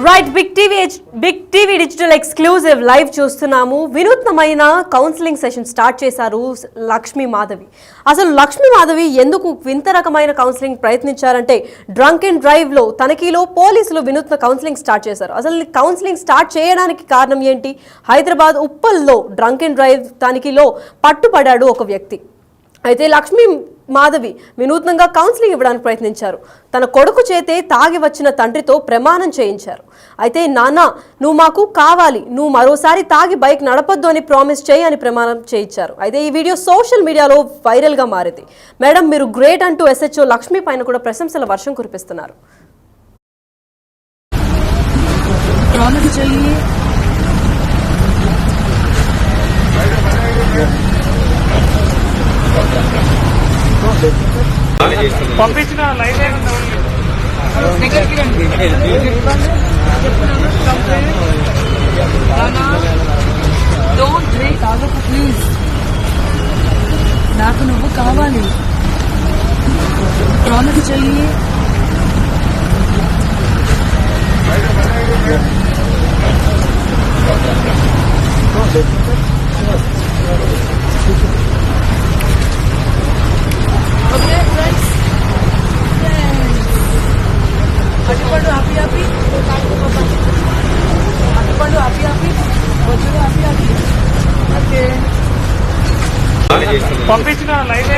Right Big TV digital exclusive live చూస్తున్నాము. వినూత్నమైన counselling session start చేశారు లక్ష్మీ మాధవి. అసలు లక్ష్మీ మాధవి ఎందుకు వింత రకమైన కౌన్సిలింగ్ ప్రయత్నించారంటే డ్రంక్ అండ్ డ్రైవ్ లో తనిఖీలో పోలీసులు వినూత్న కౌన్సిలింగ్ స్టార్ట్ చేశారు. అసలు కౌన్సిలింగ్ స్టార్ట్ చేయడానికి కారణం ఏంటి? హైదరాబాద్ ఉప్పల్లో డ్రంక్ అండ్ డ్రైవ్ తనిఖీలో పట్టుపడ్డాడు ఒక వ్యక్తి. అయితే లక్ష్మీ మాధవి వినూత్నంగా కౌన్సిలింగ్ ఇవ్వడానికి ప్రయత్నించారు. తన కొడుకు చేతే తాగి వచ్చిన తండ్రితో ప్రమాణం చేయించారు. అయితే నాన్న నువ్వు మాకు కావాలి, నువ్వు మరోసారి తాగి బైక్ నడపొద్దు అని ప్రామిస్ చేయి అని ప్రమాణం చేయించారు. అయితే ఈ వీడియో సోషల్ మీడియాలో వైరల్గా మారింది. మేడం మీరు గ్రేట్ అంటూ ఎస్హెచ్ఓ లక్ష్మీ పైన కూడా ప్రశంసల వర్షం కురిపిస్తున్నారు. పంపించిన లైవ్ డోంట్ డ్రింక్, తాగకు ప్లీజ్. నాకు నువ్వు కావాలి, ప్రామిస్ చెయ్యి. అటుపండు హ్యాపీ హ్యాపీ, అటుపండు హ్యాపీ హ్యాపీ, వచ్చుడు హ్యాపీ హ్యాపీ. ఓకే పంపించిన లైవ్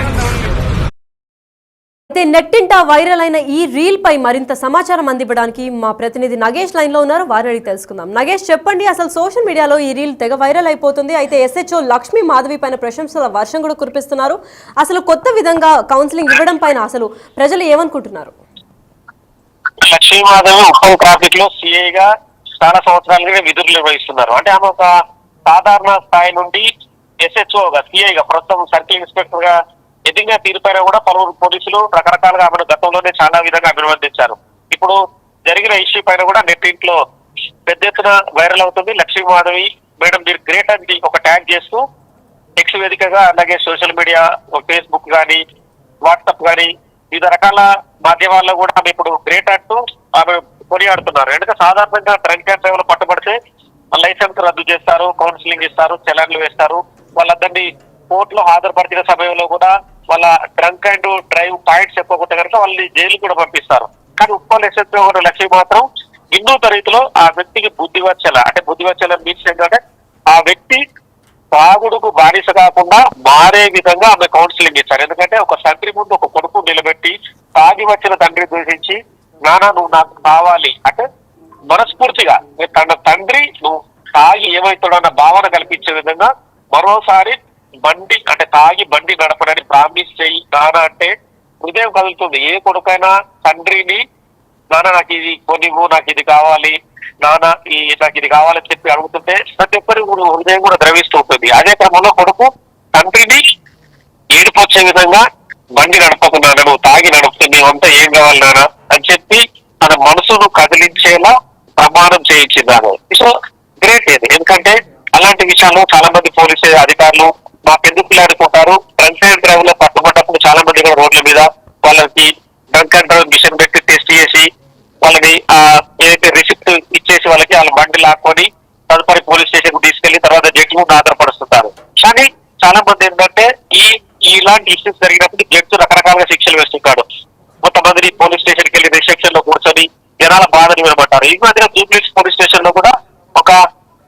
అయితే నెట్టింట వైరల్ అయిన ఈ రీల్ పై మరింత సమాచారం అందివ్వడానికి మా ప్రతినిధి నగేష్ లైన్ లో ఉన్నారు. వారిని అడిగి తెలుసుకుందాం. నగేష్ చెప్పండి, అసలు సోషల్ మీడియాలో ఈ రీల్ తెగ వైరల్ అయిపోతుంది. అయితే ఎస్హెచ్ఓ లక్ష్మీ మాధవి పైన ప్రశంసల వర్షం కూడా కురిపిస్తున్నారు. అసలు కొత్త విధంగా కౌన్సిలింగ్ ఇవ్వడం పైన అసలు ప్రజలు ఏమనుకుంటున్నారు? లక్ష్మీ మాధవి ఉప్పల్ ట్రాఫిక్ లో సిఐగా చాలా సంవత్సరాలుగా విధులు నిర్వహిస్తున్నారు. అంటే ఆమె ఒక సాధారణ స్థాయి నుండి ఎస్హెచ్ఓగా సిఐగా ప్రస్తుతం సర్కిల్ ఇన్స్పెక్టర్ గా ఎదిగిన తీరుపైన కూడా పలువురు పోలీసులు రకరకాలుగా ఆమెను గతంలోనే చాలా విధంగా అభివర్ణించారు. ఇప్పుడు జరిగిన ఇష్యూ పైన కూడా నెట్టింట్లో పెద్ద ఎత్తున వైరల్ అవుతుంది. లక్ష్మీ మాధవి మేడం మీరు గ్రేట్ అని ఒక ట్యాగ్ చేస్తూ ఎక్స్ వేదికగా, అలాగే సోషల్ మీడియా ఫేస్బుక్ కానీ వాట్సాప్ కానీ వివిధ రకాల మాధ్యమాల్లో కూడా ఆమె ఇప్పుడు గ్రేట్ అంటూ ఆమె కొనియాడుతున్నారు. ఎందుకంటే సాధారణంగా డ్రంక్ అండ్ డ్రైవ్ లో పట్టుబడితే లైసెన్స్ రద్దు చేస్తారు, కౌన్సిలింగ్ ఇస్తారు, చలాన్లు వేస్తారు. వాళ్ళందరినీ కోర్టులో హాజరుపరిచిన సమయంలో కూడా వాళ్ళ డ్రంక్ అండ్ డ్రైవ్ పాయింట్స్ చెప్పకుండా కనుక వాళ్ళని జైలు కూడా పంపిస్తారు. కానీ ఉప్పల్ ఎస్హెచ్ఓ లక్ష్మి మాత్రం వినూత్న రీతిలో ఆ వ్యక్తికి బుద్ధివచ్చల మీన్స్ ఏంటంటే ఆ వ్యక్తి తాగుడుకు బానిస కాకుండా మారే విధంగా ఆమె కౌన్సిలింగ్ ఇచ్చారు. ఎందుకంటే ఒక తండ్రి ముందు ఒక కొడుకు నిలబెట్టి తాగి వచ్చిన తండ్రి దూషించి నానా నువ్వు నాకు కావాలి అంటే మనస్ఫూర్తిగా తన తండ్రి నువ్వు తాగి ఏమవుతాడన్న భావన కల్పించే విధంగా మరోసారి బండి అంటే తాగి బండి నడపడని ప్రామిస్ చేయి నాన్న అంటే హృదయం కదులుతుంది. ఏ కొడుకైనా తండ్రిని నాన్న నాకు ఇది కొనివ్వు, నాకు ఇది కావాలి, నాన్న నాకు ఇది కావాలని చెప్పి అడుగుతుంటే ప్రతి ఒక్కరి హృదయం కూడా ద్రవిస్తూ ఉంటుంది. అదే క్రమంలో కొడుకు తండ్రిని ఏడిపొచ్చే విధంగా బండి నడపకున్నాను, నువ్వు తాగి నడుపుతుంది, నీవంతా ఏం కావాలి నాన్న అని చెప్పి తన మనసును కదిలించేలా ప్రమాణం చేయించిందాను. సో గ్రేట్ ఇది. ఎందుకంటే అలాంటి విషయాలు చాలా మంది పోలీసు అధికారులు మాకెందుకు ఆడుకుంటారు. డ్రంక్ అండ్ డ్రైవ్ లో పట్టుబడ్డప్పుడు చాలా మంది కూడా రోడ్ల మీద వాళ్ళకి డ్రంక్ అండ్ డ్రైవ్ మిషన్ పెట్టి టెస్ట్ చేసి వాళ్ళని ఏదైతే రిసిప్ట్ ఇచ్చేసి వాళ్ళకి వాళ్ళ బండి లాక్కొని తదుపరి పోలీస్ స్టేషన్ కు తీసుకెళ్లి తర్వాత జడ్జి ముందు ఆధారపరుస్తుంటారు. కానీ చాలా మంది ఏంటంటే ఇలాంటి ఇష్యూస్ జరిగినప్పుడు జడ్జి రకరకాలుగా శిక్షలు వేస్తుంటాడు. కొంతమందిని పోలీస్ స్టేషన్ కి వెళ్ళి రిసెప్షన్ లో కూర్చొని జనాల బాధలు వినబడ్డారు. ఈ మధ్య జూబ్లీహిల్స్ పోలీస్ స్టేషన్ లో కూడా ఒక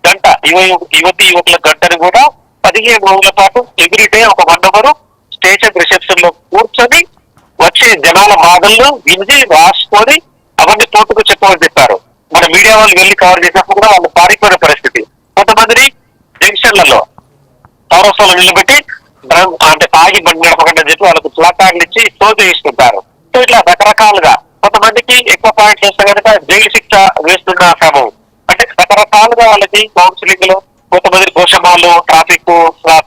గంట యువకుల గంటని కూడా 15 రోజుల పాటు ఎవ్రీడే ఒక 1 అవర్ స్టేషన్ రిసెప్షన్ లో కూర్చొని వచ్చే జనాల బాధలను విని రాసుకొని అవన్నీ కోర్టుకు చెప్పమని చెప్పారు. మన మీడియా వాళ్ళు వెళ్ళి కవర్ చేసినప్పుడు కూడా వాళ్ళు పారిపోయిన పరిస్థితి. కొంతమందిని జంక్షన్లలో పౌరస్వాలు నిలబెట్టి అంటే తాగి బండి నడపకుండా చెప్పి వాళ్ళకు ప్లాకార్డులు ఇచ్చి షో చేయిస్తుంటారు. సో ఇట్లా రకరకాలుగా కొంతమందికి ఎక్కువ పాయింట్స్ వస్తే కనుక జైలు శిక్ష వేస్తున్న క్రమం అంటే రకరకాలుగా వాళ్ళకి కౌన్సిలింగ్ లో కొంతమంది గోషమాలు ట్రాఫిక్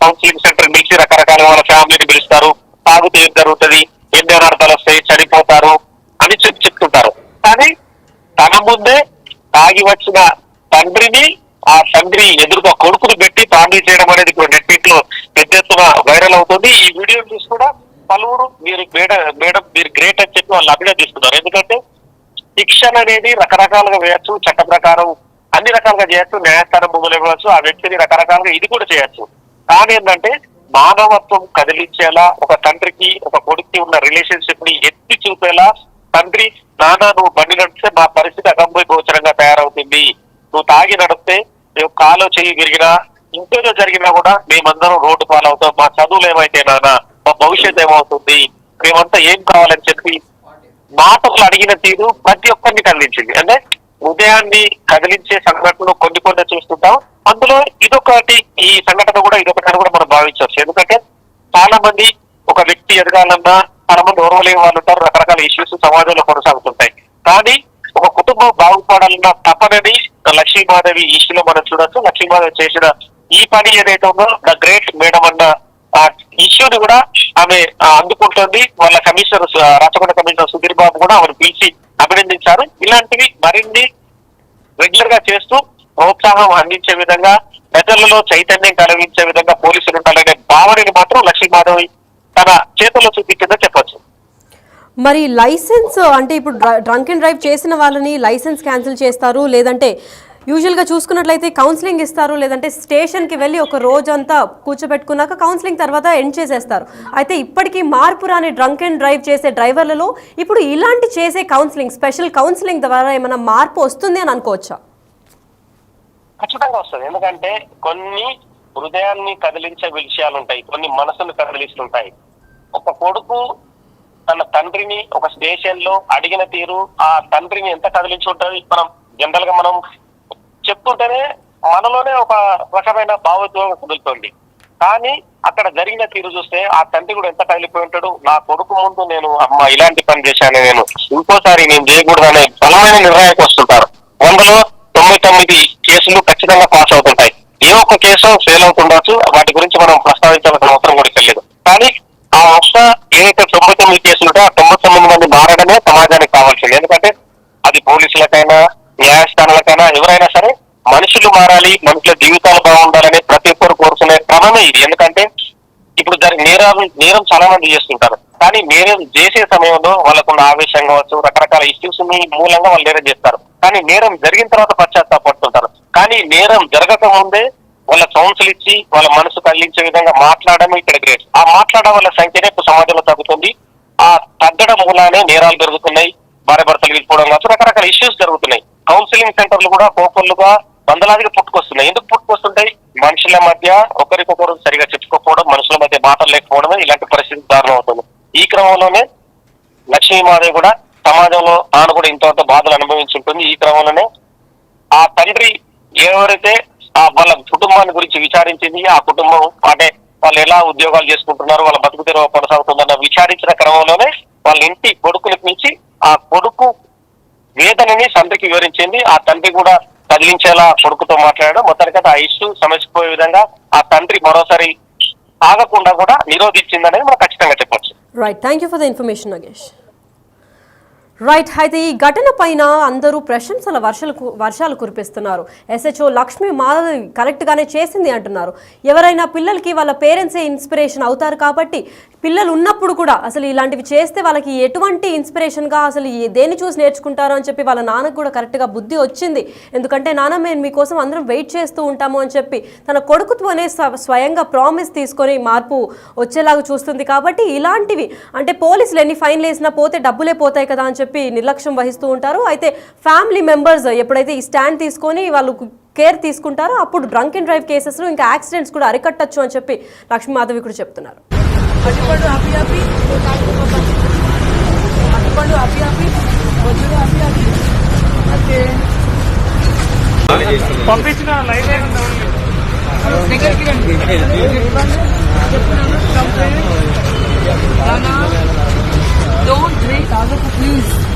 కౌన్సిలింగ్ సెంటర్ పిలిచి రకరకాలుగా వాళ్ళ ఫ్యామిలీని పిలుస్తారు. తాగుతూ ఏం జరుగుతుంది, ఎన్ని అనర్థాలు వస్తాయి, చనిపోతారు అని చెప్తుంటారు. కానీ తన ముందే తాగి వచ్చిన తండ్రిని ఆ తండ్రి ఎదురుగా కొడుకును పెట్టి తాగి చేయడం అనేది ఇప్పుడు నెట్టింట్లో పెద్ద ఎత్తున వైరల్ అవుతుంది. ఈ వీడియో చూసి కూడా పలువురు మీరు మేడం మీరు గ్రేట్ అని చెప్పి వాళ్ళు అభినందిస్తున్నారు. ఎందుకంటే శిక్షణ అనేది రకరకాలుగా వేయచ్చు, చట్ట ప్రకారం అన్ని రకాలుగా చేయొచ్చు, న్యాయస్థానం ముందులు ఇవ్వచ్చు, ఆ వ్యక్తిని రకరకాలుగా ఇది కూడా చేయొచ్చు. కానీ ఏంటంటే మానవత్వం కదిలించేలా, ఒక తండ్రికి ఒక కొడుక్కి ఉన్న రిలేషన్షిప్ ని ఎత్తి చూపేలా, తండ్రి నాన్న నువ్వు బండి నడిస్తే మా పరిస్థితి అగంభోయి గోచరంగా తయారవుతుంది, నువ్వు తాగి నడిస్తే నువ్వు కాలో చెయ్యి విరిగినా ఇంకేదో జరిగినా కూడా మేమందరం రోడ్డు పాలవుతాం, మా చదువులు ఏమైతే నాన్న, మా భవిష్యత్తు ఏమవుతుంది, మేమంతా ఏం కావాలని చెప్పి మాటలు అడిగిన తీరు ప్రతి ఒక్కరిని కదిలించింది. అంటే ఉదయాన్ని కదిలించే సంఘటనలు కొన్ని కొన్ని చూస్తుంటాం, అందులో ఇదొకటి, ఈ సంఘటన కూడా ఇదొకటి కూడా మనం భావించవచ్చు. ఎందుకంటే చాలా మంది ఒక వ్యక్తి ఎదగాలన్నా చాలా మంది ఓర్వలేని వాళ్ళు ఉంటారు, రకరకాల ఇష్యూస్ సమాజంలో కొనసాగుతుంటాయి. కానీ ఒక కుటుంబం బాగుపడాలన్న తపనని లక్ష్మీమాధవి ఇష్యూలో మనం చూడొచ్చు. లక్ష్మీమాధవి చేసిన ఈ పని ఏదైతే ఉందో ద గ్రేట్ మేడం అన్న ఇష్యూని కూడా ఆమె అందుకుంటుంది. వాళ్ళ కమిషనర్ రాచకొండ కమిషనర్ సుధీర్ బాబు కూడా ఆమెను పిలిచి అభినందించారు. ఇలాంటివి మరిన్ని రెగ్యులర్ గా చేస్తూ ప్రోత్సాహం అందించే విధంగా, ప్రజలలో చైతన్యం కలిగించే విధంగా పోలీసులు ఉండాలనే భావనని మాత్రం లక్ష్మీమాధవి తన చేతుల్లో చూపించిందని చెప్పొచ్చు. మరి లైసెన్స్ అంటే ఇప్పుడు డ్రంక్ అండ్ డ్రైవ్ చేసిన వాళ్ళని లైసెన్స్ క్యాన్సిల్ చేస్తారు, లేదంటే యూజువల్గా చూసుకున్నట్లయితే కౌన్సిలింగ్ ఇస్తారు, లేదంటే స్టేషన్కి వెళ్ళి ఒక రోజంతా కూర్చోబెట్టుకున్నాక కౌన్సిలింగ్ తర్వాత ఎండ్ చేసేస్తారు. అయితే ఇప్పటికీ మార్పు రాని డ్రంక్ అండ్ డ్రైవ్ చేసే డ్రైవర్లలో ఇప్పుడు ఇలాంటి చేసే కౌన్సిలింగ్, స్పెషల్ కౌన్సిలింగ్ ద్వారా ఏమైనా మార్పు వస్తుంది అని అనుకోవచ్చా? ఖచ్చితంగా వస్తుంది. ఎందుకంటే కొన్ని హృదయాన్ని కదిలించే విషయాలు ఉంటాయి, కొన్ని మనసును కదిలిస్తుంటాయి. ఒక కొడుకు తన తండ్రిని ఒక స్టేషన్ లో అడిగిన తీరు ఆ తండ్రిని ఎంత కదిలించి ఉంటుంది, మనం జనరల్ గా మనం చెప్తుంటేనే మనలోనే ఒక రకమైన భావోద్వేగం కుదురుతుంది. కానీ అక్కడ జరిగిన తీరు చూస్తే ఆ తండ్రి కూడా ఎంత కదిలిపోయి ఉంటాడు, నా కొడుకు ముందు నేను అమ్మ ఇలాంటి పని చేశాను, నేను ఇంకోసారి నేను చేయకూడదు అనే బలమైన నిర్ణయానికి వస్తుంటారు. 100లో 99 కేసులు ఖచ్చితంగా పాస్ అవుతుంటాయి. ఏ ఒక్క కేసు ఫెయిల్ అవుతుండొచ్చు, వాటి గురించి మనం ప్రస్తావించాల్సిన అవసరం కూడా తెలియదు. కానీ ఆ ఒక్క ఏదైతే 99 కేసులు ఉంటే ఆ 99 మంది మారడమే సమాజానికి కావాల్సింది. ఎందుకంటే అది పోలీసులకైనా న్యాయస్థానాలకైనా ఎవరైనా సరే మనుషులు మారాలి, మనుషుల జీవితాలు బాగుండాలని ప్రతి ఒక్కరు కోరుకునే క్రమమే ఇది. ఎందుకంటే ఇప్పుడు నేరం చాలా మంది చేస్తుంటారు, కానీ నేరం చేసే సమయంలో వాళ్ళకున్న ఆవేశం కావచ్చు, రకరకాల ఇష్యూస్ మూలంగా వాళ్ళు నేరం చేస్తారు. కానీ నేరం జరిగిన తర్వాత పశ్చాత్తాపడుతుంటారు. కానీ నేరం జరగక ముందే వాళ్ళ కౌన్సిల్ ఇచ్చి వాళ్ళ మనసు కదిలించే విధంగా మాట్లాడడం ఇక్కడ గ్రేట్. ఆ మాట్లాడడం వల్ల సంఖ్యనే ఇప్పుడు సమాజంలో తగ్గుతుంది. ఆ తగ్గడం మూలానే నేరాలు జరుగుతున్నాయి, భార్య భర్తలు విడిపోవడం కావచ్చు, రకరకాల ఇష్యూస్ జరుగుతున్నాయి. కౌన్సిలింగ్ సెంటర్లు కూడా కోకొల్లుగా వందలాదిగా పుట్టుకొస్తున్నాయి. ఎందుకు పుట్టుకొస్తుంటాయి? మనుషుల మధ్య ఒకరికొకరు సరిగా చెప్పుకోకపోవడం, మనుషుల మధ్య మాటలు లేకపోవడమే ఇలాంటి పరిస్థితి దారుణం అవుతుంది. ఈ క్రమంలోనే లక్ష్మీమాధవి కూడా సమాజంలో తాను కూడా ఇంత బాధలు అనుభవించుంటుంది. ఈ క్రమంలోనే ఆ తండ్రి ఎవరైతే వాళ్ళ కుటుంబాన్ని గురించి విచారించింది, ఆ కుటుంబం అంటే వాళ్ళు ఎలా ఉద్యోగాలు చేసుకుంటున్నారు, వాళ్ళ బతుకు తెరువు కొనసాగుతుందన్న విచారించిన క్రమంలోనే వాళ్ళ ఇంటి కొడుకుని పిలిచి ఆ కొడుకు వేదనని తండ్రికి వివరించింది. ఆ తండ్రి కూడా కదిలించేలా కొడుకుతో మాట్లాడడం, మొత్తానికైతే ఆ ఇష్యూ సమస్యపోయే విధంగా ఆ తండ్రి మరోసారి ఆగకుండా కూడా నిరోధించిందనేది మనం ఖచ్చితంగా చెప్పొచ్చు. Right, thank you for the information Nagesh. Right, అయితే ఈ ఘటన పైన అందరూ ప్రశంసల వర్షాలు కురిపిస్తున్నారు. ఎస్హెచ్ఓ లక్ష్మీ మాధవి కరెక్ట్గానే చేసింది అంటున్నారు. ఎవరైనా పిల్లలకి వాళ్ళ పేరెంట్సే ఇన్స్పిరేషన్ అవుతారు కాబట్టి పిల్లలు ఉన్నప్పుడు కూడా అసలు ఇలాంటివి చేస్తే వాళ్ళకి ఎటువంటి ఇన్స్పిరేషన్గా అసలు దేన్ని చూసి నేర్చుకుంటారో అని చెప్పి వాళ్ళ నాన్నకు కూడా కరెక్ట్గా బుద్ధి వచ్చింది. ఎందుకంటే నాన్న మేము మీకోసం అందరం వెయిట్ చేస్తూ ఉంటాము అని చెప్పి తన కొడుకుతోనే స్వయంగా ప్రామిస్ తీసుకొని మార్పు వచ్చేలాగా చూస్తుంది. కాబట్టి ఇలాంటివి అంటే పోలీసులు ఎన్ని ఫైన్లు వేసినా పోతే డబ్బులే పోతాయి కదా అని చెప్పి నిర్లక్ష్యం వహిస్తూ ఉంటారు. అయితే ఫ్యామిలీ మెంబర్స్ ఎప్పుడైతే ఈ స్టాండ్ తీసుకొని వాళ్ళు కేర్ తీసుకుంటారో అప్పుడు డ్రంక్ అండ్ డ్రైవ్ కేసెస్లో ఇంకా యాక్సిడెంట్స్ కూడా అరికట్టచ్చు అని చెప్పి లక్ష్మీ మాధవి కూడా చెప్తున్నారు. పంపించిన లైవ్ Don't drink, please.